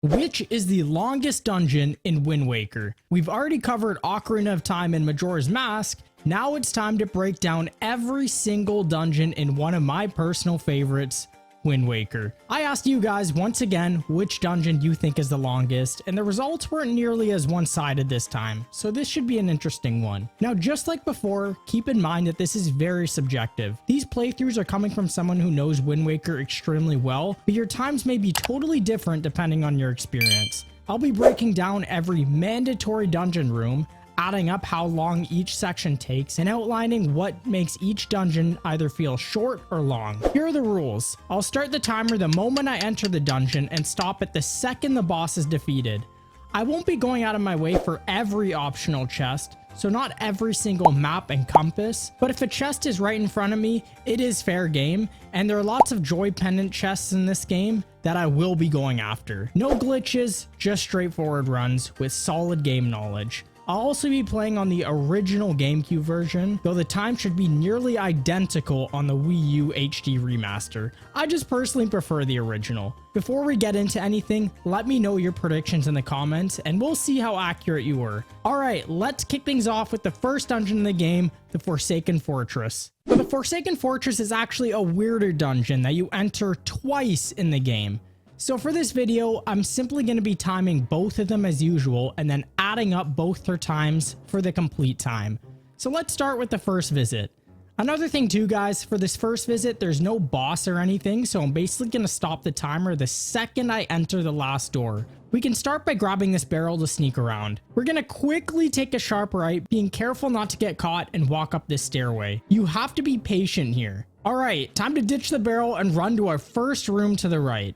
Which is the longest dungeon in Wind Waker? We've already covered Ocarina of Time and Majora's Mask. Now it's time to break down every single dungeon in one of my personal favorites, Wind Waker. I asked you guys once again which dungeon you think is the longest, and the results weren't nearly as one-sided this time, so this should be an interesting one. Now, just like before, keep in mind that this is very subjective. These playthroughs are coming from someone who knows Wind Waker extremely well, but your times may be totally different depending on your experience. I'll be breaking down every mandatory dungeon room, adding up how long each section takes, and outlining what makes each dungeon either feel short or long. Here are the rules. I'll start the timer the moment I enter the dungeon and stop it the second the boss is defeated. I won't be going out of my way for every optional chest, so not every single map and compass, but if a chest is right in front of me, it is fair game, and there are lots of Joy Pendant chests in this game that I will be going after. No glitches, just straightforward runs with solid game knowledge. I'll also be playing on the original GameCube version, though the time should be nearly identical on the Wii U HD remaster. I just personally prefer the original. Before we get into anything, let me know your predictions in the comments and we'll see how accurate you were. Alright, let's kick things off with the first dungeon in the game, the Forsaken Fortress. But the Forsaken Fortress is actually a weirder dungeon that you enter twice in the game. So for this video, I'm simply going to be timing both of them as usual and then adding up both their times for the complete time. So let's start with the first visit. Another thing too, guys, for this first visit, there's no boss or anything, so I'm basically going to stop the timer the second I enter the last door. We can start by grabbing this barrel to sneak around. We're going to quickly take a sharp right, being careful not to get caught and walk up this stairway. You have to be patient here. Alright, time to ditch the barrel and run to our first room to the right.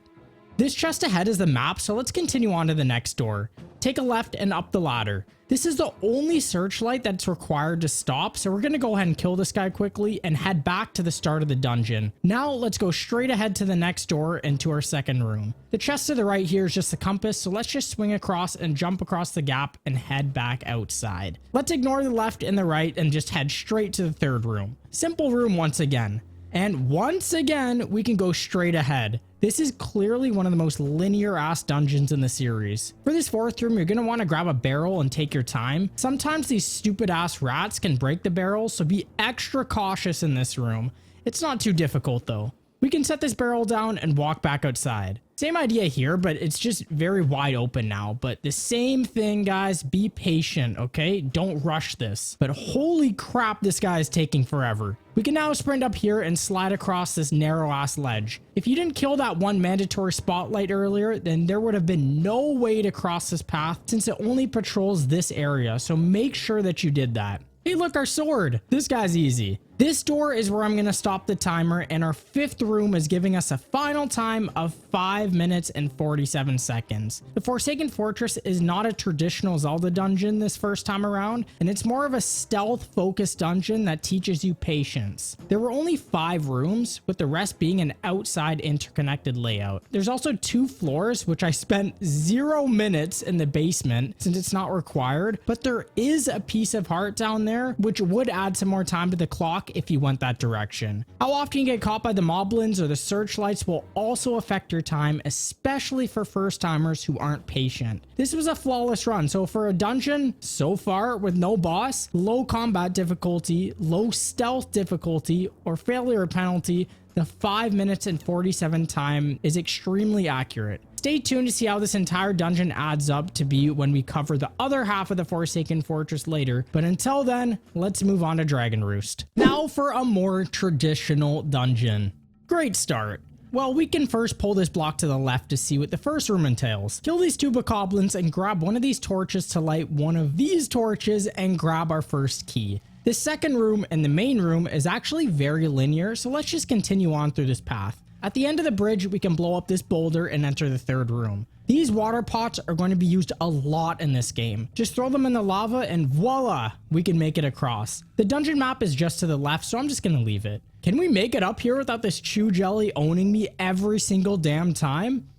This chest ahead is the map, so let's continue on to the next door. Take a left and up the ladder. This is the only searchlight that's required to stop, so we're going to go ahead and kill this guy quickly and head back to the start of the dungeon. Now let's go straight ahead to the next door and to our second room. The chest to the right here is just a compass, so let's just swing across and jump across the gap and head back outside. Let's ignore the left and the right and just head straight to the third room. Simple room once again. And once again, we can go straight ahead. This is clearly one of the most linear ass dungeons in the series. For this fourth room, you're going to want to grab a barrel and take your time. Sometimes these stupid ass rats can break the barrel, so be extra cautious in this room. It's not too difficult though. We can set this barrel down and walk back outside. Same idea here, but it's just very wide open now. But the same thing, guys, be patient, okay? Don't rush this. But holy crap, this guy is taking forever. We can now sprint up here and slide across this narrow ass ledge. If you didn't kill that one mandatory spotlight earlier, then there would have been no way to cross this path since it only patrols this area. So make sure that you did that. Hey, look, our sword. This guy's easy. This door is where I'm going to stop the timer, and our fifth room is giving us a final time of 5 minutes and 47 seconds. The Forsaken Fortress is not a traditional Zelda dungeon this first time around, and it's more of a stealth-focused dungeon that teaches you patience. There were only 5 rooms, with the rest being an outside interconnected layout. There's also 2 floors, which I spent 0 minutes in the basement since it's not required, but there is a piece of heart down there, which would add some more time to the clock if you went that direction. How often you get caught by the moblins or the searchlights will also affect your time, especially for first timers who aren't patient. This was a flawless run, so for a dungeon so far with no boss, low combat difficulty, low stealth difficulty, or failure penalty, the 5 minutes and 47 time is extremely accurate. Stay tuned to see how this entire dungeon adds up to be when we cover the other half of the Forsaken Fortress later, but until then, let's move on to Dragon Roost. Now for a more traditional dungeon. Great start. Well, we can first pull this block to the left to see what the first room entails. Kill these 2 bokoblins and grab one of these torches to light one of these torches and grab our first key. The second room and the main room is actually very linear, so let's just continue on through this path. At the end of the bridge, we can blow up this boulder and enter the third room. These water pots are going to be used a lot in this game. Just throw them in the lava and voila, we can make it across. The dungeon map is just to the left, so I'm just going to leave it. Can we make it up here without this chew jelly owning me every single damn time?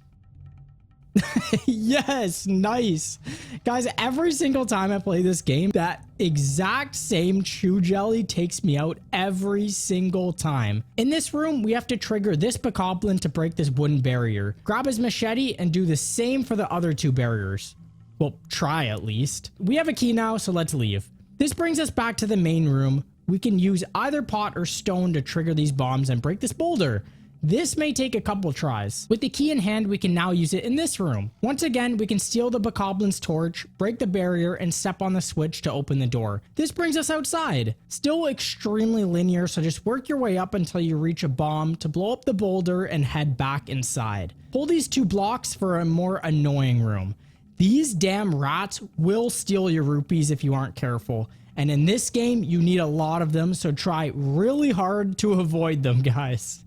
Yes, nice. Guys, every single time I play this game, that exact same chew jelly takes me out every single time. In this room, we have to trigger this bokoblin to break this wooden barrier. Grab his machete and do the same for the other two barriers. Well, try at least. We have a key now, so let's leave. This brings us back to the main room. We can use either pot or stone to trigger these bombs and break this boulder. This may take a couple tries. With the key in hand, we can now use it in this room. Once again, we can steal the bokoblin's torch, break the barrier, and step on the switch to open the door. This brings us outside. Still extremely linear, so just work your way up until you reach a bomb to blow up the boulder and head back inside. Pull these 2 blocks for a more annoying room. These damn rats will steal your rupees if you aren't careful. And in this game, you need a lot of them, so try really hard to avoid them, guys.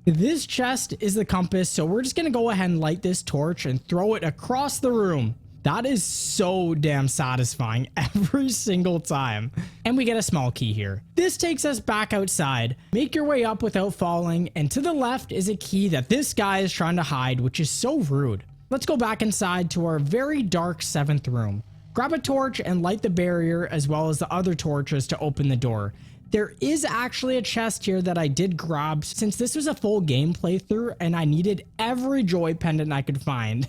This chest is the compass, so we're just gonna go ahead and light this torch and throw it across the room. That is so damn satisfying every single time. And we get a small key here. This takes us back outside. Make your way up without falling, and to the left is a key that this guy is trying to hide, which is so rude. Let's go back inside to our very dark 7th room. Grab a torch and light the barrier as well as the other torches to open the door. There is actually a chest here that I did grab since this was a full game playthrough and I needed every Joy Pendant I could find.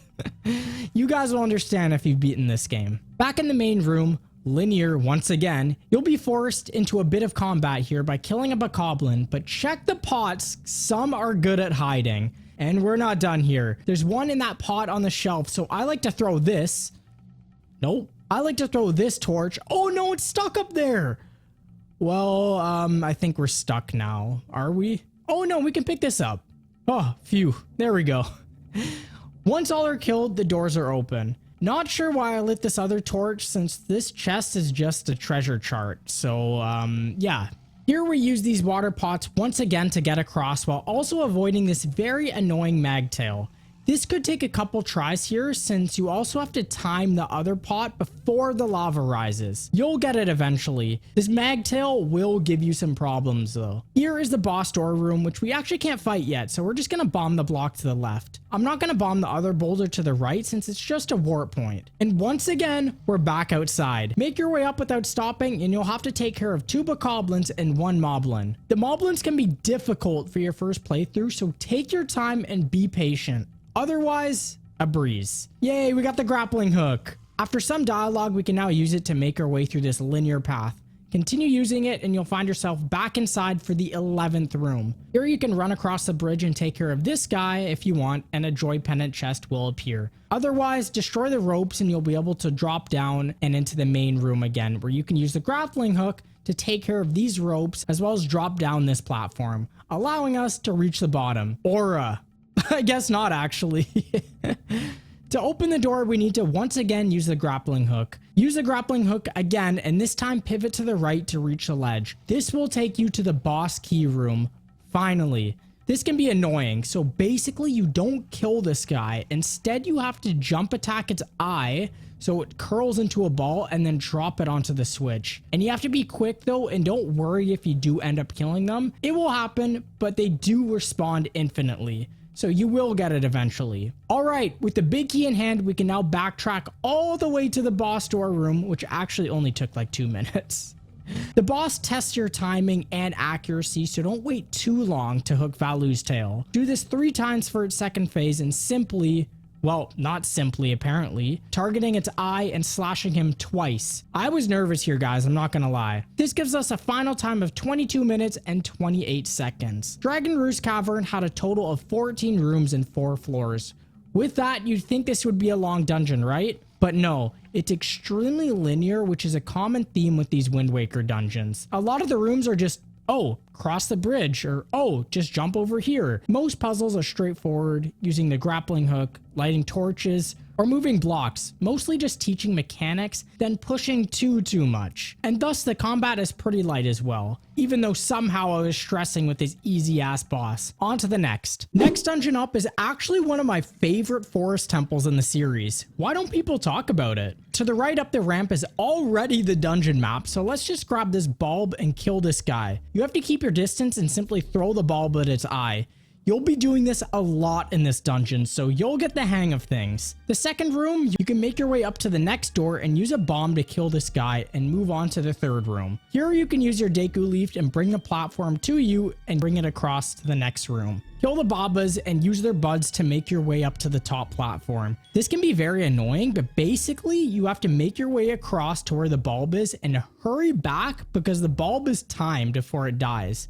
You guys will understand if you've beaten this game. Back in the main room, linear once again, you'll be forced into a bit of combat here by killing a bokoblin, but check the pots, some are good at hiding. And we're not done here. There's one in that pot on the shelf, so I like to throw this. Nope. I like to throw this torch. Oh no, it's stuck up there. Well, I think we're stuck now. Are we? Oh no, we can pick this up. Oh, phew. There we go. Once all are killed, the doors are open. Not sure why I lit this other torch since this chest is just a treasure chart. So, yeah. Here we use these water pots once again to get across while also avoiding this very annoying magtail. This could take a couple tries here since you also have to time the other pot before the lava rises. You'll get it eventually. This magtail will give you some problems though. Here is the boss door room, which we actually can't fight yet, so we're just gonna bomb the block to the left. I'm not gonna bomb the other boulder to the right since it's just a warp point. And once again, we're back outside. Make your way up without stopping and you'll have to take care of 2 bokoblins and 1 moblin. The moblins can be difficult for your first playthrough, so take your time and be patient. Otherwise, a breeze. Yay, we got the grappling hook. After some dialogue, we can now use it to make our way through this linear path. Continue using it and you'll find yourself back inside for the 11th room. Here you can run across the bridge and take care of this guy if you want, and a Joy Pendant chest will appear. Otherwise, destroy the ropes and you'll be able to drop down and into the main room again, where you can use the grappling hook to take care of these ropes as well as drop down this platform, allowing us to reach the bottom. I guess not actually. To open the door, we need to once again use the grappling hook. Use the grappling hook again, and this time pivot to the right to reach the ledge. This will take you to the boss key room. Finally. This can be annoying, so basically you don't kill this guy. Instead, you have to jump attack its eye so it curls into a ball and then drop it onto the switch. And you have to be quick though, and don't worry if you do end up killing them. It will happen, but they do respawn infinitely. So you will get it eventually. All right, with the big key in hand, we can now backtrack all the way to the boss door room, which actually only took like 2 minutes. The boss tests your timing and accuracy, so don't wait too long to hook Valu's tail. Do this 3 times for its second phase and simply, well, not simply apparently, targeting its eye and slashing him twice. I was nervous here, guys, I'm not gonna lie. This gives us a final time of 22 minutes and 28 seconds. Dragon Roost Cavern had a total of 14 rooms and 4 floors. With that, you'd think this would be a long dungeon, right? But no, it's extremely linear, which is a common theme with these Wind Waker dungeons. A lot of the rooms are just, oh, cross the bridge, or oh, just jump over here. Most puzzles are straightforward, using the grappling hook, lighting torches, or moving blocks, mostly just teaching mechanics, then pushing too much. And thus the combat is pretty light as well, even though somehow I was stressing with this easy ass boss. On to the next. Next dungeon up is actually one of my favorite forest temples in the series. Why don't people talk about it? To the right up the ramp is already the dungeon map, so let's just grab this bulb and kill this guy. You have to keep your distance and simply throw the bulb at its eye. You'll be doing this a lot in this dungeon, so you'll get the hang of things. The second room, you can make your way up to the next door and use a bomb to kill this guy and move on to the third room. Here you can use your Deku Leaf and bring the platform to you and bring it across to the next room. Kill the Babas and use their buds to make your way up to the top platform. This can be very annoying, but basically you have to make your way across to where the bulb is and hurry back because the bulb is timed before it dies.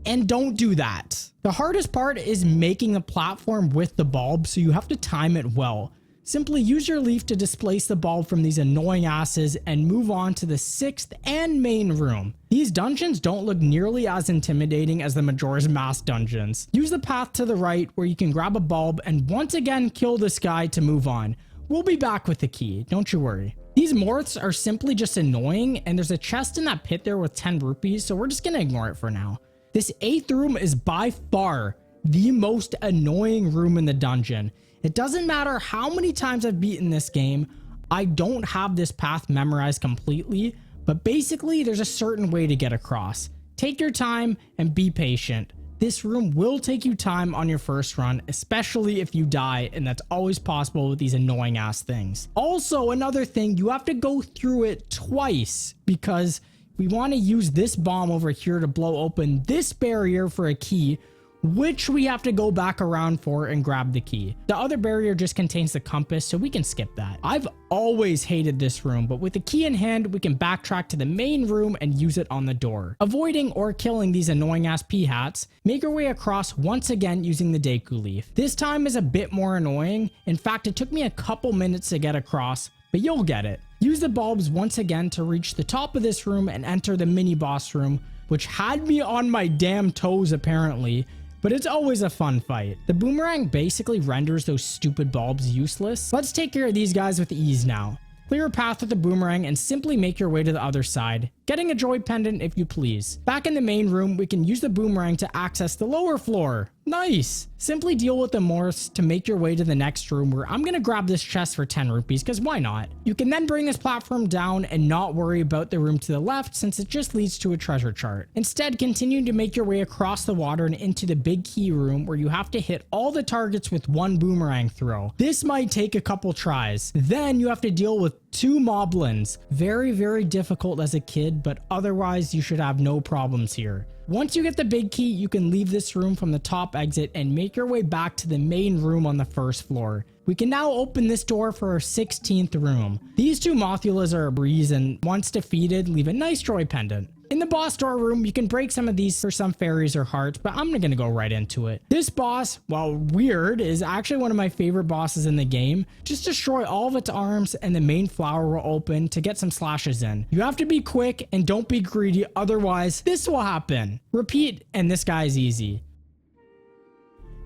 And don't do that. The hardest part is making the platform with the bulb, so you have to time it well. Simply use your leaf to displace the bulb from these annoying asses and move on to the sixth and main room. These dungeons don't look nearly as intimidating as the Majora's Mask dungeons. Use the path to the right where you can grab a bulb and once again kill this guy to move on. We'll be back with the key, don't you worry. These morphs are simply just annoying, and there's a chest in that pit there with 10 rupees, so we're just gonna ignore it for now. This 8th room is by far the most annoying room in the dungeon. It doesn't matter how many times I've beaten this game, I don't have this path memorized completely, but basically there's a certain way to get across. Take your time and be patient. This room will take you time on your first run, especially if you die, and that's always possible with these annoying ass things. Also, another thing, you have to go through it twice because we want to use this bomb over here to blow open this barrier for a key, which we have to go back around for and grab the key. The other barrier just contains the compass, so we can skip that. I've always hated this room, but with the key in hand, we can backtrack to the main room and use it on the door. Avoiding or killing these annoying ass P-hats, make your way across once again using the Deku Leaf. This time is a bit more annoying. In fact, it took me a couple minutes to get across, but you'll get it. Use the bulbs once again to reach the top of this room and enter the mini boss room, which had me on my damn toes apparently, but it's always a fun fight. The boomerang basically renders those stupid bulbs useless. Let's take care of these guys with ease now. Clear a path with the boomerang and simply make your way to the other side, getting a Joy Pendant if you please. Back in the main room, we can use the boomerang to access the lower floor. Nice! Simply deal with the morphs to make your way to the next room where I'm gonna grab this chest for 10 rupees because why not? You can then bring this platform down and not worry about the room to the left since it just leads to a treasure chart. Instead, continue to make your way across the water and into the big key room where you have to hit all the targets with one boomerang throw. This might take a couple tries. Then you have to deal with 2 moblins. Very, very difficult as a kid, but otherwise you should have no problems here. Once you get the big key, you can leave this room from the top exit and make your way back to the main room on the first floor. We can now open this door for our 16th room. These 2 Mothulas are a breeze and once defeated, leave a nice Joy Pendant. In the boss door room, you can break some of these for some fairies or hearts, but I'm gonna go right into it. This boss, while weird, is actually one of my favorite bosses in the game. Just destroy all of its arms and the main flower will open to get some slashes in. You have to be quick and don't be greedy, otherwise this will happen. Repeat, and this guy is easy.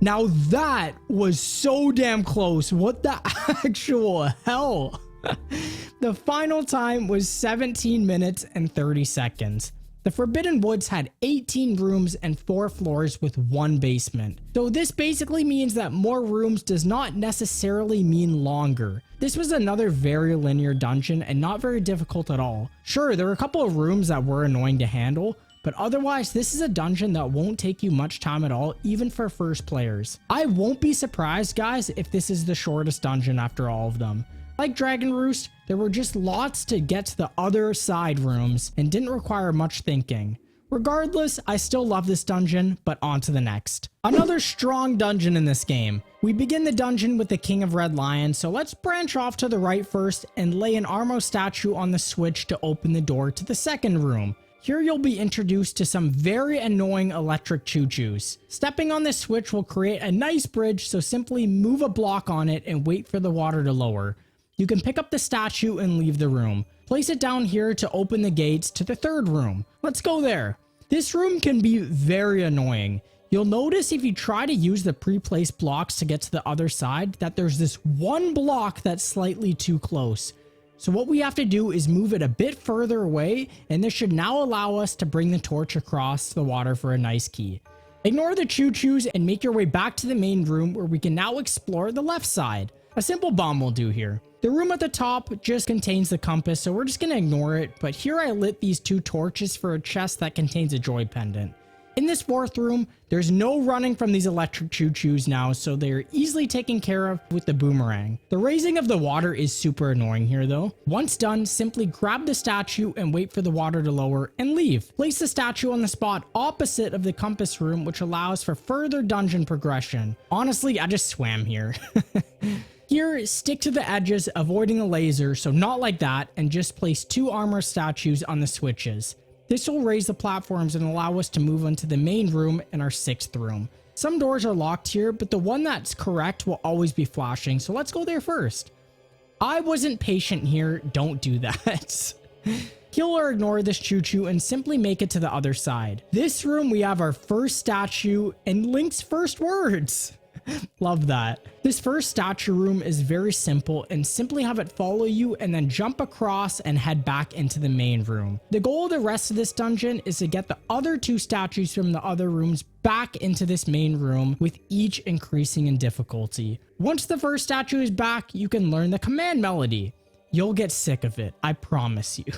Now that was so damn close. What the actual hell? The final time was 17 minutes and 30 seconds. The Forbidden Woods had 18 rooms and 4 floors with 1 basement. So this basically means that more rooms does not necessarily mean longer. This was another very linear dungeon and not very difficult at all. Sure, there were a couple of rooms that were annoying to handle, but otherwise this is a dungeon that won't take you much time at all, even for first players. I won't be surprised, guys, if this is the shortest dungeon after all of them. Like Dragon Roost, there were just lots to get to the other side rooms and didn't require much thinking. Regardless, I still love this dungeon, but on to the next. Another strong dungeon in this game. We begin the dungeon with the King of Red Lion, so let's branch off to the right first and lay an Armo statue on the switch to open the door to the second room. Here you'll be introduced to some very annoying electric choo-choos. Stepping on this switch will create a nice bridge, so simply move a block on it and wait for the water to lower. You can pick up the statue and leave the room. Place it down here to open the gates to the third room. Let's go there. This room can be very annoying. You'll notice if you try to use the pre-placed blocks to get to the other side that there's this one block that's slightly too close. So what we have to do is move it a bit further away, and this should now allow us to bring the torch across the water for a nice key. Ignore the choo-choos and make your way back to the main room where we can now explore the left side. A simple bomb will do here. The room at the top just contains the compass, so we're just going to ignore it, but here I lit these 2 torches for a chest that contains a Joy Pendant. In this fourth room, there's no running from these electric choo-choos now, so they're easily taken care of with the boomerang. The raising of the water is super annoying here though. Once done, simply grab the statue and wait for the water to lower and leave. Place the statue on the spot opposite of the compass room, which allows for further dungeon progression. Honestly, I just swam here. Here, stick to the edges, avoiding the laser, so not like that, and just place 2 armor statues on the switches. This will raise the platforms and allow us to move into the main room in our 6th room. Some doors are locked here, but the one that's correct will always be flashing, so let's go there first. I wasn't patient here, don't do that. Kill or ignore this choo-choo and simply make it to the other side. This room we have our first statue and Link's first words. Love that. This first statue room is very simple and simply have it follow you and then jump across and head back into the main room. The goal of the rest of this dungeon is to get the other 2 statues from the other rooms back into this main room, with each increasing in difficulty. Once the first statue is back, you can learn the command melody. You'll get sick of it, I promise you.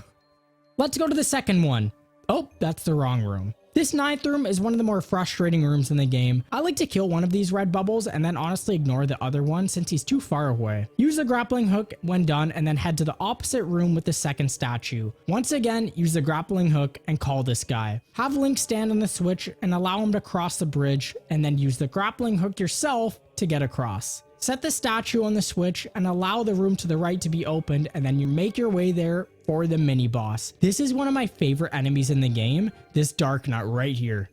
Let's go to the second one. Oh, that's the wrong room. This 9th room is one of the more frustrating rooms in the game. I like to kill one of these red bubbles and then honestly ignore the other one since he's too far away. Use the grappling hook when done and then head to the opposite room with the second statue. Once again, use the grappling hook and call this guy. Have Link stand on the switch and allow him to cross the bridge, and then use the grappling hook yourself to get across. Set the statue on the switch and allow the room to the right to be opened, and then you make your way there for the mini boss. This is one of my favorite enemies in the game, this Dark Nut right here.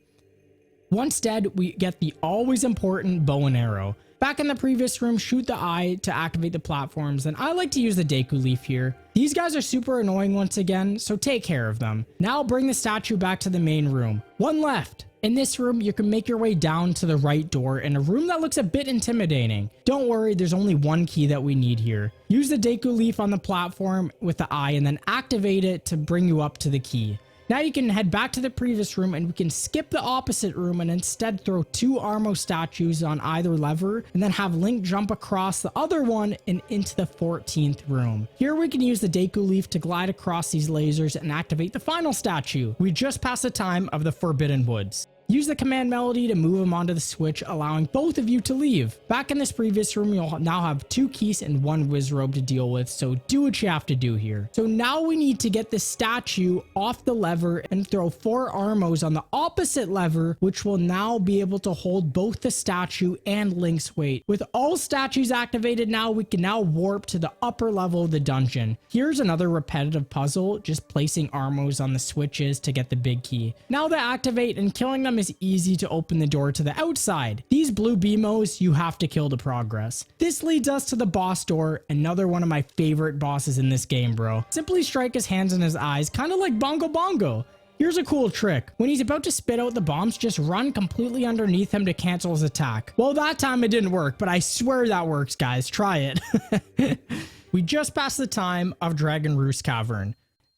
Once dead, we get the always important bow and arrow. Back in the previous room, shoot the eye to activate the platforms, and I like to use the Deku Leaf here. These guys are super annoying once again, so take care of them. Now bring the statue back to the main room. One left. In this room, you can make your way down to the right door in a room that looks a bit intimidating. Don't worry, there's only one key that we need here. Use the Deku Leaf on the platform with the eye and then activate it to bring you up to the key. Now you can head back to the previous room and we can skip the opposite room and instead throw 2 Armo statues on either lever and then have Link jump across the other one and into the 14th room. Here we can use the Deku Leaf to glide across these lasers and activate the final statue. We just passed the time of the Forbidden Woods. Use the command melody to move him onto the switch, allowing both of you to leave. Back in this previous room, you'll now have 2 keys and 1 Wizrobe to deal with, so do what you have to do here. So now we need to get the statue off the lever and throw 4 Armos on the opposite lever, which will now be able to hold both the statue and Link's weight. With all statues activated now, we can now warp to the upper level of the dungeon. Here's another repetitive puzzle, just placing Armos on the switches to get the big key. Now they activate, and killing them is easy to open the door to the outside. These blue BMOs you have to kill to progress. This leads us to the boss door, another one of my favorite bosses in this game, bro. Simply strike his hands in his eyes, kind of like Bongo Bongo. Here's a cool trick. When he's about to spit out the bombs, just run completely underneath him to cancel his attack. Well, that time it didn't work, but I swear that works, guys. Try it. We just passed the time of Dragon Roost Cavern.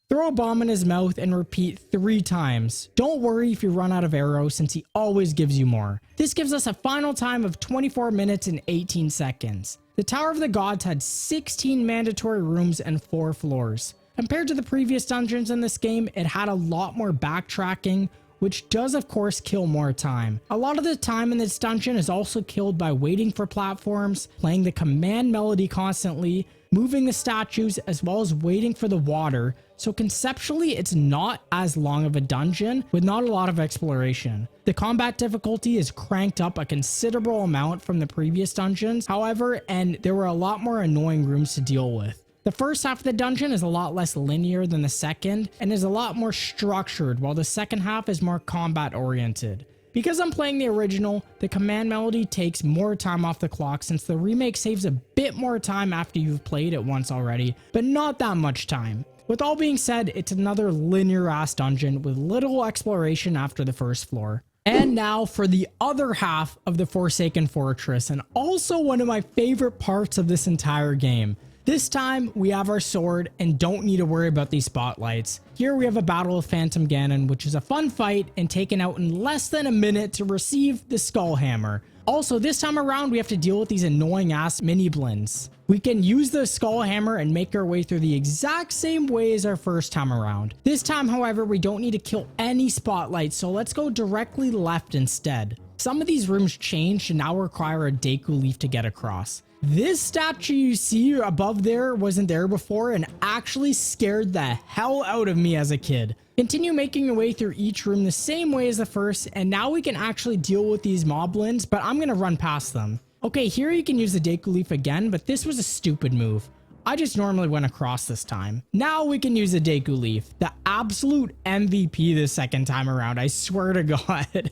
Throw a bomb in his mouth and repeat 3 times. Don't worry if you run out of arrows since he always gives you more. This gives us a final time of 24 minutes and 18 seconds. The Tower of the Gods had 16 mandatory rooms and 4 floors. Compared to the previous dungeons in this game, it had a lot more backtracking, which does of course kill more time. A lot of the time in this dungeon is also killed by waiting for platforms, playing the command melody constantly, moving the statues, as well as waiting for the water. So conceptually, it's not as long of a dungeon with not a lot of exploration. The combat difficulty is cranked up a considerable amount from the previous dungeons, however, and there were a lot more annoying rooms to deal with. The first half of the dungeon is a lot less linear than the second and is a lot more structured, while the second half is more combat oriented. Because I'm playing the original, the command melody takes more time off the clock since the remake saves a bit more time after you've played it once already, but not that much time. With all being said, it's another linear ass dungeon with little exploration after the first floor. And now for the other half of the Forsaken Fortress, and also one of my favorite parts of this entire game. This time, we have our sword and don't need to worry about these spotlights. Here we have a battle with Phantom Ganon, which is a fun fight and taken out in less than a minute to receive the Skull Hammer. Also, this time around, we have to deal with these annoying ass mini blins. We can use the skull hammer and make our way through the exact same way as our first time around. This time, however, we don't need to kill any spotlights, so let's go directly left instead. Some of these rooms changed and now require a Deku leaf to get across. This statue you see above there wasn't there before and actually scared the hell out of me as a kid. Continue making your way through each room the same way as the first, and now we can actually deal with these moblins, but I'm gonna run past them. Okay, here you can use the Deku leaf again, but this was a stupid move. I just normally went across this time. Now we can use the Deku leaf, the absolute MVP this second time around, I swear to God.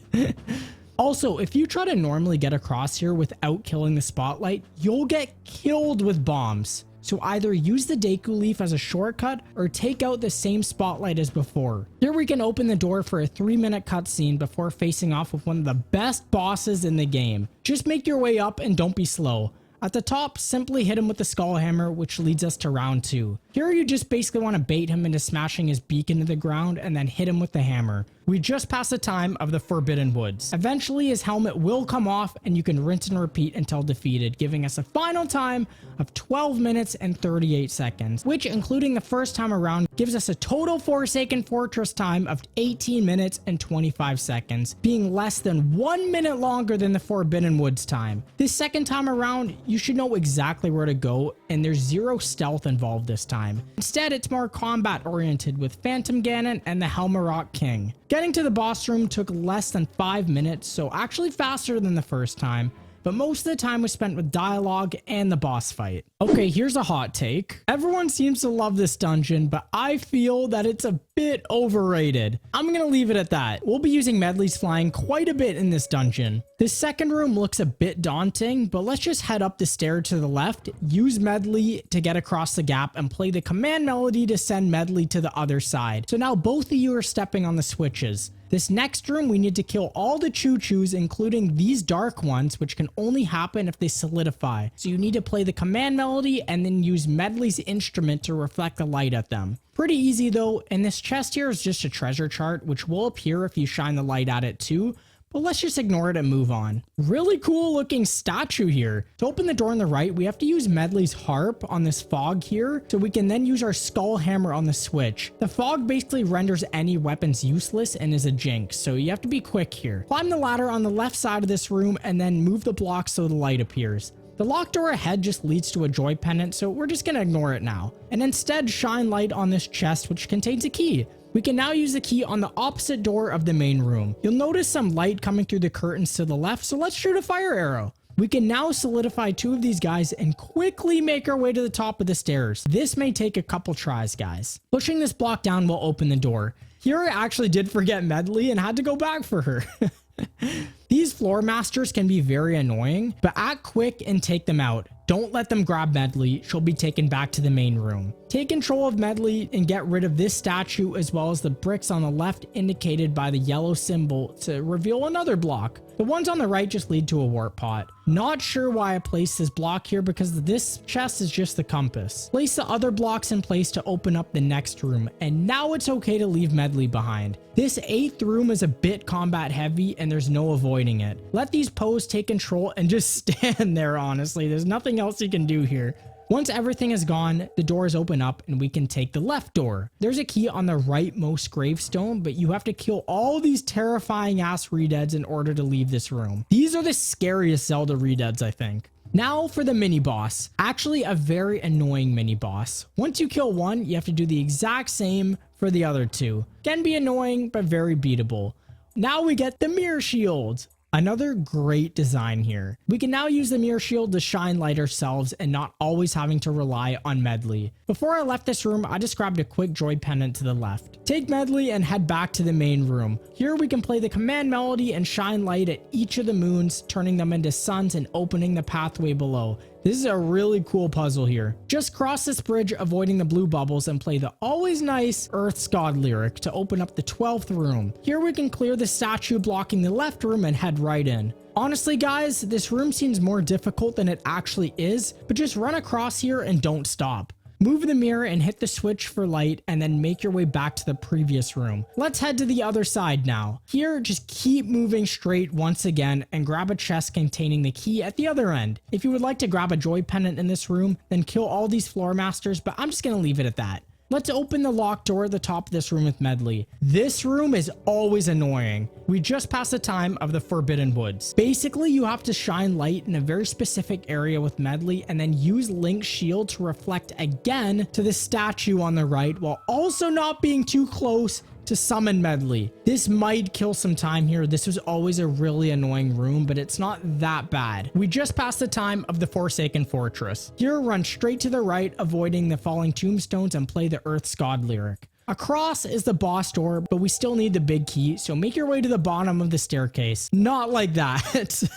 Also, if you try to normally get across here without killing the spotlight, you'll get killed with bombs. So either use the Deku leaf as a shortcut or take out the same spotlight as before. Here we can open the door for a 3-minute cutscene before facing off with one of the best bosses in the game. Just make your way up and don't be slow. At the top, simply hit him with the skull hammer, which leads us to round 2. Here you just basically want to bait him into smashing his beak into the ground and then hit him with the hammer. We just passed the time of the Forbidden Woods. Eventually his helmet will come off and you can rinse and repeat until defeated, giving us a final time of 12 minutes and 38 seconds, which including the first time around gives us a total Forsaken Fortress time of 18 minutes and 25 seconds, being less than 1 minute longer than the Forbidden Woods time. This second time around, you should know exactly where to go and there's zero stealth involved this time. Instead, it's more combat oriented with Phantom Ganon and the Helmarok King. Getting to the boss room took less than 5 minutes, so actually faster than the first time, but most of the time was spent with dialogue and the boss fight. Okay, here's a hot take. Everyone seems to love this dungeon, but I feel that it's a bit overrated. I'm gonna leave it at that. We'll be using Medley's flying quite a bit in this dungeon. This second room looks a bit daunting, but let's just head up the stair to the left, use Medley to get across the gap, and play the command melody to send Medley to the other side. So now both of you are stepping on the switches. This next room, we need to kill all the choo-choos, including these dark ones, which can only happen if they solidify. So you need to play the command melody and then use Medley's instrument to reflect the light at them. Pretty easy though, and this chest here is just a treasure chart, which will appear if you shine the light at it too. But let's just ignore it and move on. Really cool looking statue here. To open the door on the right, we have to use Medley's harp on this fog here, so we can then use our skull hammer on the switch. The fog basically renders any weapons useless and is a jinx, so you have to be quick here. Climb the ladder on the left side of this room and then move the block so the light appears. The locked door ahead just leads to a Joy Pendant, so we're just gonna ignore it now. And instead shine light on this chest, which contains a key. We can now use the key on the opposite door of the main room. You'll notice some light coming through the curtains to the left, so let's shoot a fire arrow. We can now solidify 2 of these guys and quickly make our way to the top of the stairs. This may take a couple tries, guys. Pushing this block down will open the door. Here I actually did forget Medley and had to go back for her. These floor masters can be very annoying, but act quick and take them out. Don't let them grab Medley, she'll be taken back to the main room. Take control of Medley and get rid of this statue as well as the bricks on the left indicated by the yellow symbol to reveal another block. The ones on the right just lead to a warp pot. Not sure why I placed this block here because this chest is just the compass. Place the other blocks in place to open up the next room, and now it's okay to leave Medley behind. This 8th room is a bit combat heavy and there's no avoiding it. Let these pose take control and just stand there, honestly. There's nothing else you can do here. Once everything is gone, the doors open up and we can take the left door. There's a key on the rightmost gravestone, but you have to kill all these terrifying ass redeads in order to leave this room. These are the scariest Zelda redeads, I think. Now for the mini boss. Actually a very annoying mini boss. Once you kill one, you have to do the exact same for the other 2. Can be annoying, but very beatable. Now we get the mirror shield. Another great design here. We can now use the mirror shield to shine light ourselves and not always having to rely on Medley. Before I left this room, I just grabbed a quick Joy Pendant to the left. Take Medley and head back to the main room. Here we can play the command melody and shine light at each of the moons, turning them into suns and opening the pathway below. This is a really cool puzzle here. Just cross this bridge avoiding the blue bubbles and play the always nice Earth's God lyric to open up the 12th room. Here we can clear the statue blocking the left room and head right in. Honestly guys, this room seems more difficult than it actually is, but just run across here and don't stop. Move the mirror and hit the switch for light and then make your way back to the previous room. Let's head to the other side now. Here, just keep moving straight once again and grab a chest containing the key at the other end. If you would like to grab a Joy Pendant in this room, then kill all these floor masters, but I'm just going to leave it at that. Let's open the locked door at the top of this room with Medley. This room is always annoying. We just passed the time of the Forbidden Woods. Basically, you have to shine light in a very specific area with Medley and then use Link's shield to reflect again to the statue on the right while also not being too close to summon Medley. This might kill some time here. This was always a really annoying room, but it's not that bad. We just passed the time of the Forsaken Fortress. Here, run straight to the right, avoiding the falling tombstones, and play the Earth's God lyric. Across is the boss door, but we still need the big key, so make your way to the bottom of the staircase. Not like that.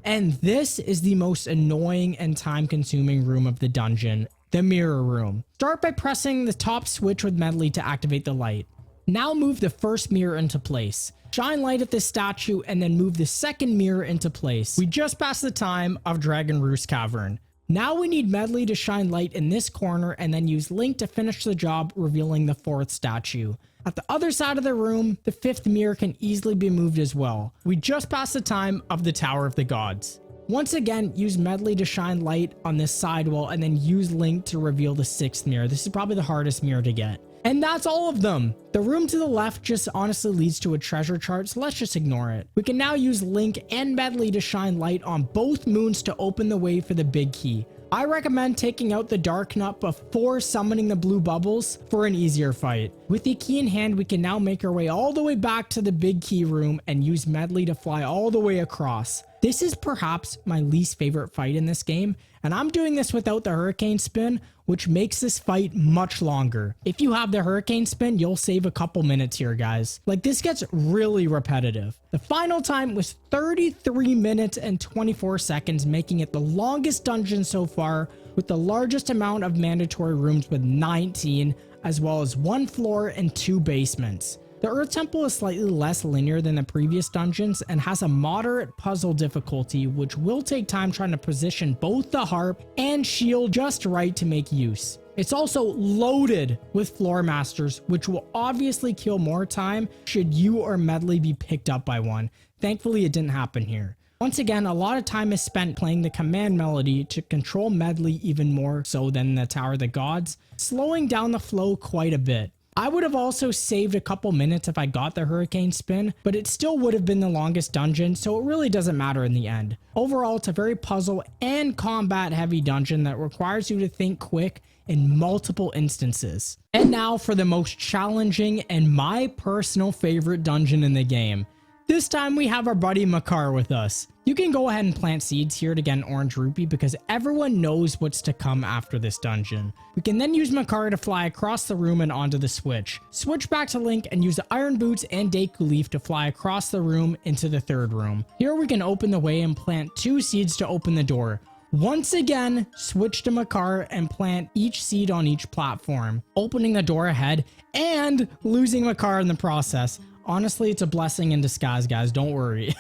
And this is the most annoying and time-consuming room of the dungeon. The mirror room. Start by pressing the top switch with Medley to activate the light. Now move the first mirror into place. Shine light at this statue and then move the second mirror into place. We just passed the time of Dragon Roost Cavern. Now we need Medley to shine light in this corner and then use Link to finish the job, revealing the fourth statue. At the other side of the room, the fifth mirror can easily be moved as well. We just passed the time of the Tower of the Gods. Once again, use Medley to shine light on this side wall and then use Link to reveal the sixth mirror. This is probably the hardest mirror to get. And that's all of them. The room to the left just honestly leads to a treasure chart, so let's just ignore it. We can now use Link and Medley to shine light on both moons to open the way for the big key. I recommend taking out the Dark Nut before summoning the blue bubbles for an easier fight. With the key in hand, we can now make our way all the way back to the big key room and use Medley to fly all the way across. This is perhaps my least favorite fight in this game, and I'm doing this without the Hurricane Spin, which makes this fight much longer. If you have the Hurricane Spin, you'll save a couple minutes here, guys. Like, this gets really repetitive. The final time was 33 minutes and 24 seconds, making it the longest dungeon so far, with the largest amount of mandatory rooms with 19, as well as 1 floor and 2 basements. The Earth Temple is slightly less linear than the previous dungeons and has a moderate puzzle difficulty, which will take time trying to position both the harp and shield just right to make use. It's also loaded with floor masters, which will obviously kill more time should you or Medley be picked up by one. Thankfully, it didn't happen here. Once again, a lot of time is spent playing the command melody to control Medley even more so than the Tower of the Gods, slowing down the flow quite a bit. I would have also saved a couple minutes if I got the Hurricane Spin, but it still would have been the longest dungeon, so it really doesn't matter in the end. Overall, it's a very puzzle and combat heavy dungeon that requires you to think quick in multiple instances. And now for the most challenging and my personal favorite dungeon in the game. This time we have our buddy Makar with us. You can go ahead and plant seeds here to get an orange rupee because everyone knows what's to come after this dungeon. We can then use Makar to fly across the room and onto the switch. Switch back to Link and use the Iron Boots and Deku Leaf to fly across the room into the third room. Here we can open the way and plant 2 seeds to open the door. Once again, switch to Makar and plant each seed on each platform, opening the door ahead and losing Makar in the process. Honestly, it's a blessing in disguise, guys. Don't worry.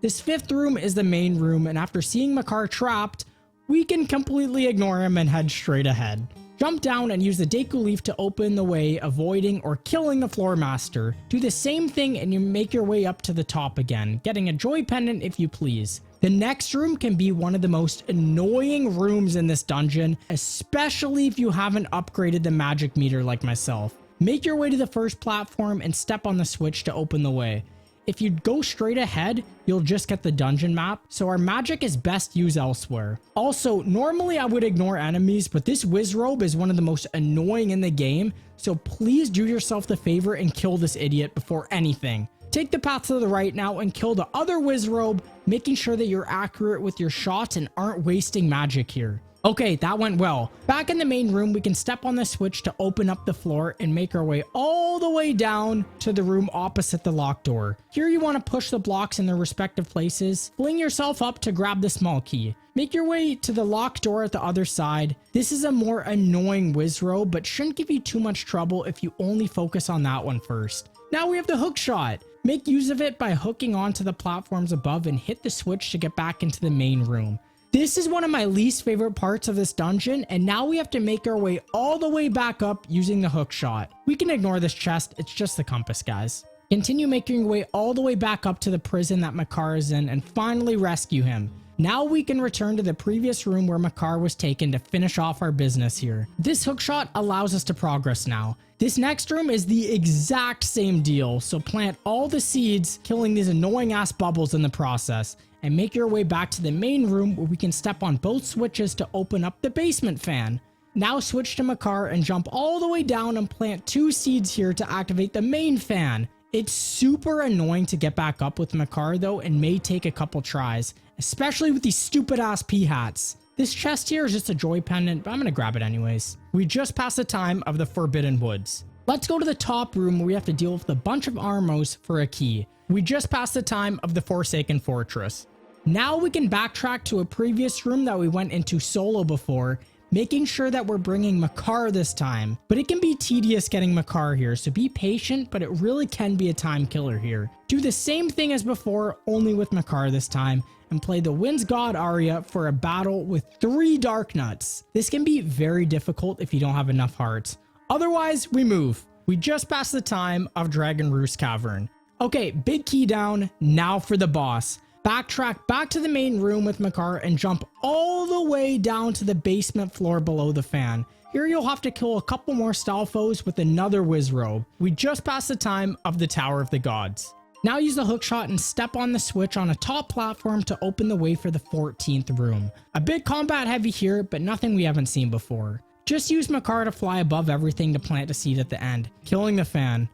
This fifth room is the main room, and after seeing Makar trapped, we can completely ignore him and head straight ahead. Jump down and use the Deku Leaf to open the way, avoiding or killing the Floor Master. Do the same thing and you make your way up to the top again, getting a Joy Pendant if you please. The next room can be one of the most annoying rooms in this dungeon, especially if you haven't upgraded the magic meter like myself. Make your way to the first platform and step on the switch to open the way. If you go straight ahead, you'll just get the dungeon map, so our magic is best used elsewhere. Also, normally I would ignore enemies, but this Wizrobe is one of the most annoying in the game, so please do yourself the favor and kill this idiot before anything. Take the path to the right now and kill the other Wizrobe, making sure that you're accurate with your shots and aren't wasting magic here. Okay, that went well. Back in the main room, we can step on the switch to open up the floor and make our way all the way down to the room opposite the locked door. Here you want to push the blocks in their respective places. Fling yourself up to grab the small key. Make your way to the locked door at the other side. This is a more annoying Wizrobe, but shouldn't give you too much trouble if you only focus on that one first. Now we have the hook shot. Make use of it by hooking onto the platforms above and hit the switch to get back into the main room. This is one of my least favorite parts of this dungeon, and now we have to make our way all the way back up using the hook shot. We can ignore this chest, it's just the compass, guys. Continue making your way all the way back up to the prison that Makar is in and finally rescue him. Now we can return to the previous room where Makar was taken to finish off our business here. This hookshot allows us to progress now. This next room is the exact same deal, so plant all the seeds, killing these annoying ass bubbles in the process, and make your way back to the main room where we can step on both switches to open up the basement fan. Now switch to Makar and jump all the way down and plant 2 seeds here to activate the main fan. It's super annoying to get back up with Makar though, and may take a couple tries, especially with these stupid ass pea hats. This chest here is just a Joy Pendant, but I'm gonna grab it anyways. We just passed the time of the Forbidden Woods. Let's go to the top room where we have to deal with a bunch of armors for a key. We just passed the time of the Forsaken Fortress. Now we can backtrack to a previous room that we went into solo before, making sure that we're bringing Makar this time. But it can be tedious getting Makar here, so be patient, but it really can be a time killer here. Do the same thing as before, only with Makar this time, and play the Wind's God aria for a battle with 3 Dark Nuts. This can be very difficult if you don't have enough hearts. Otherwise, we move. We just passed the time of Dragon Roost Cavern. Okay, big key down, now for the boss. Backtrack back to the main room with Makar and jump all the way down to the basement floor below the fan. Here you'll have to kill a couple more Stalfos with another Wizrobe. We just passed the time of the Tower of the Gods. Now use the hookshot and step on the switch on a top platform to open the way for the 14th room. A bit combat heavy here, but nothing we haven't seen before. Just use Makar to fly above everything to plant a seed at the end, killing the fan.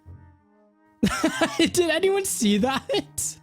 Did anyone see that?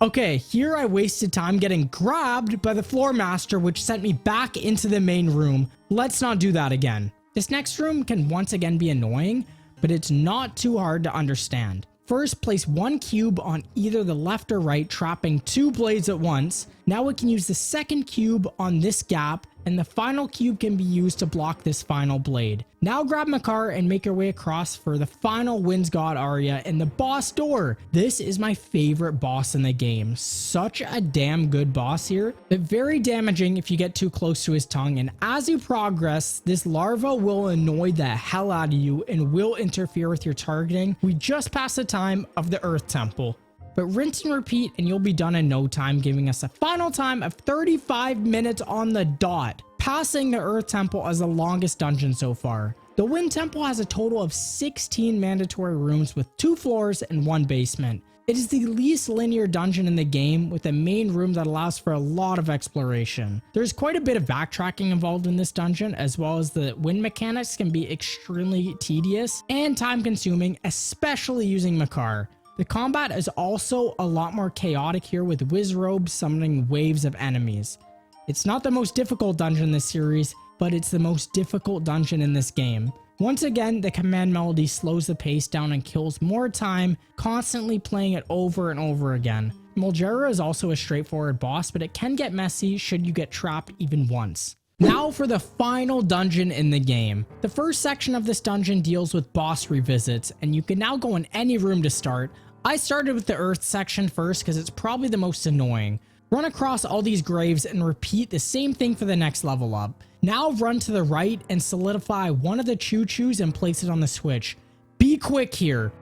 Okay, here I wasted time getting grabbed by the floor master, which sent me back into the main room. Let's not do that again. This next room can once again be annoying, but it's not too hard to understand. First, place 1 cube on either the left or right, trapping 2 blades at once. Now we can use the second cube on this gap, and the final cube can be used to block this final blade. Now grab Makar and make your way across for the final Wind's God aria and the boss door. This is my favorite boss in the game. Such a damn good boss here, but very damaging if you get too close to his tongue. And as you progress, this larva will annoy the hell out of you and will interfere with your targeting. We just passed the time of the Earth Temple. But rinse and repeat and you'll be done in no time, giving us a final time of 35 minutes on the dot, passing the Earth Temple as the longest dungeon so far. The Wind Temple has a total of 16 mandatory rooms with 2 floors and 1 basement. It is the least linear dungeon in the game, with a main room that allows for a lot of exploration. There's quite a bit of backtracking involved in this dungeon, as well as the wind mechanics can be extremely tedious and time consuming, especially using Makar. The combat is also a lot more chaotic here, with Wizrobes summoning waves of enemies. It's not the most difficult dungeon in this series, but it's the most difficult dungeon in this game. Once again, the command melody slows the pace down and kills more time, constantly playing it over and over again. Mulgera is also a straightforward boss, but it can get messy should you get trapped even once. Now for the final dungeon in the game. The first section of this dungeon deals with boss revisits, and you can now go in any room to start. I started with the Earth section first because it's probably the most annoying. Run across all these graves and repeat the same thing for the next level up. Now run to the right and solidify one of the choo-choos and place it on the switch. Be quick here.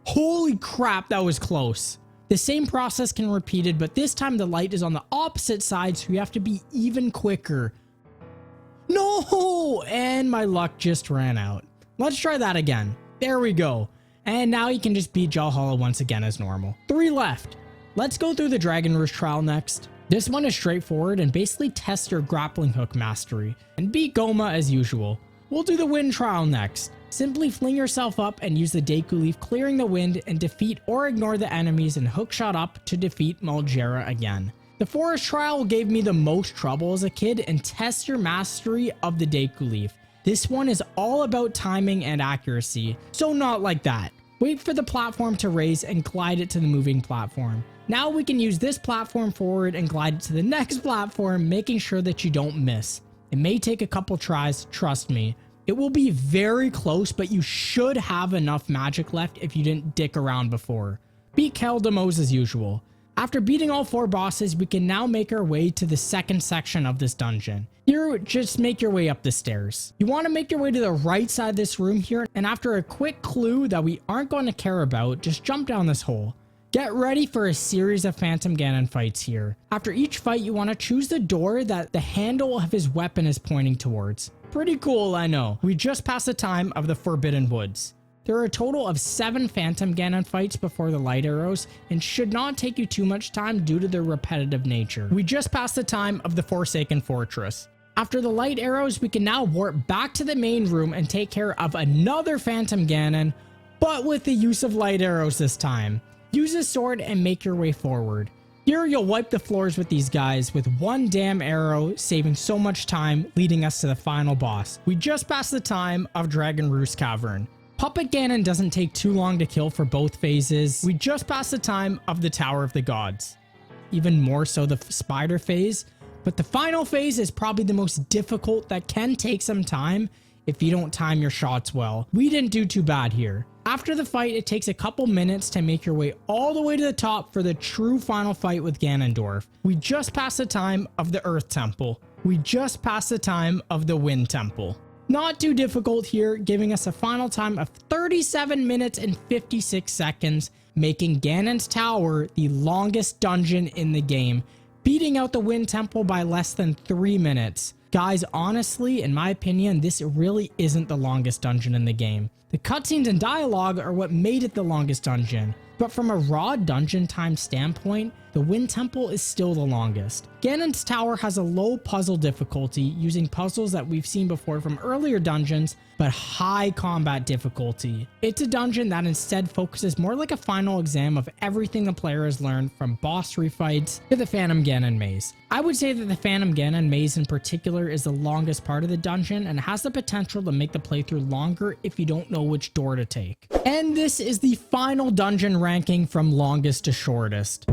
Holy crap, that was close. The same process can be repeated, but this time the light is on the opposite side, so you have to be even quicker. No! And my luck just ran out. Let's try that again. There we go. And now you can just beat Valhalla once again as normal. 3 left. Let's go through the Dragon Roost trial next. This one is straightforward and basically tests your grappling hook mastery, and beat Goma as usual. We'll do the wind trial next. Simply fling yourself up and use the Deku Leaf, clearing the wind, and defeat or ignore the enemies and hookshot up to defeat Mulgera again. The forest trial gave me the most trouble as a kid and tests your mastery of the Deku Leaf. This one is all about timing and accuracy, so not like that. Wait for the platform to raise and glide it to the moving platform. Now we can use this platform forward and glide it to the next platform, making sure that you don't miss. It may take a couple tries, trust me. It will be very close, but you should have enough magic left if you didn't dick around before. Beat Keldamos as usual. After beating all 4 bosses, we can now make our way to the second section of this dungeon. Here, just make your way up the stairs. You want to make your way to the right side of this room here, and after a quick clue that we aren't going to care about, just jump down this hole. Get ready for a series of Phantom Ganon fights here. After each fight, you want to choose the door that the handle of his weapon is pointing towards. Pretty cool, I know. We just passed the time of the Forbidden Woods. There are a total of 7 Phantom Ganon fights before the light arrows and should not take you too much time due to their repetitive nature. We just passed the time of the Forsaken Fortress. After the light arrows, we can now warp back to the main room and take care of another Phantom Ganon, but with the use of light arrows this time. Use a sword and make your way forward. Here you'll wipe the floors with these guys with one damn arrow, saving so much time, leading us to the final boss. We just passed the time of Dragon Roost Cavern. Puppet Ganon doesn't take too long to kill for both phases. We just passed the time of the Tower of the Gods. Even more so the spider phase, but the final phase is probably the most difficult that can take some time if you don't time your shots well. We didn't do too bad here. After the fight, it takes a couple minutes to make your way all the way to the top for the true final fight with Ganondorf. We just passed the time of the Earth Temple. We just passed the time of the Wind Temple. Not too difficult here, giving us a final time of 37 minutes and 56 seconds, making Ganon's Tower the longest dungeon in the game, beating out the Wind Temple by less than 3 minutes. Guys, honestly, in my opinion, this really isn't the longest dungeon in the game. The cutscenes and dialogue are what made it the longest dungeon, but from a raw dungeon time standpoint, the Wind Temple is still the longest. Ganon's Tower has a low puzzle difficulty, using puzzles that we've seen before from earlier dungeons, but high combat difficulty. It's a dungeon that instead focuses more like a final exam of everything the player has learned from boss refights to the Phantom Ganon maze. I would say that the Phantom Ganon maze in particular is the longest part of the dungeon and has the potential to make the playthrough longer if you don't know which door to take. And this is the final dungeon ranking from longest to shortest.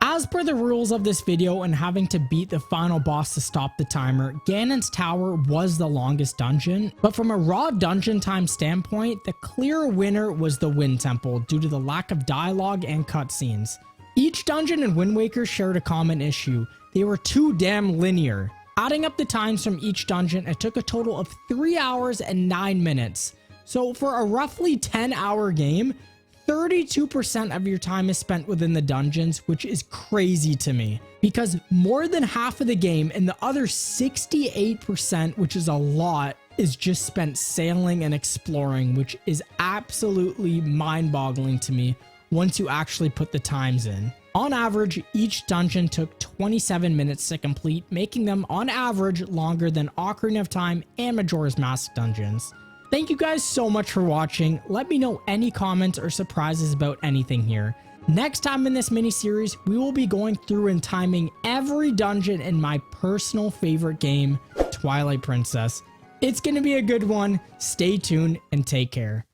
As per the rules of this video and having to beat the final boss to stop the timer, Ganon's Tower was the longest dungeon, but from a raw dungeon time standpoint, the clear winner was the Wind Temple due to the lack of dialogue and cutscenes. Each dungeon in Wind Waker shared a common issue: they were too damn linear. Adding up the times from each dungeon, it took a total of 3 hours and 9 minutes. So for a roughly 10-hour game, 32% of your time is spent within the dungeons, which is crazy to me, because more than half of the game and the other 68%, which is a lot, is just spent sailing and exploring, which is absolutely mind-boggling to me once you actually put the times in. On average, each dungeon took 27 minutes to complete, making them on average longer than Ocarina of Time and Majora's Mask dungeons. Thank you guys so much for watching. Let me know any comments or surprises about anything here. Next time in this mini-series, we will be going through and timing every dungeon in my personal favorite game, Twilight Princess. It's going to be a good one. Stay tuned and take care.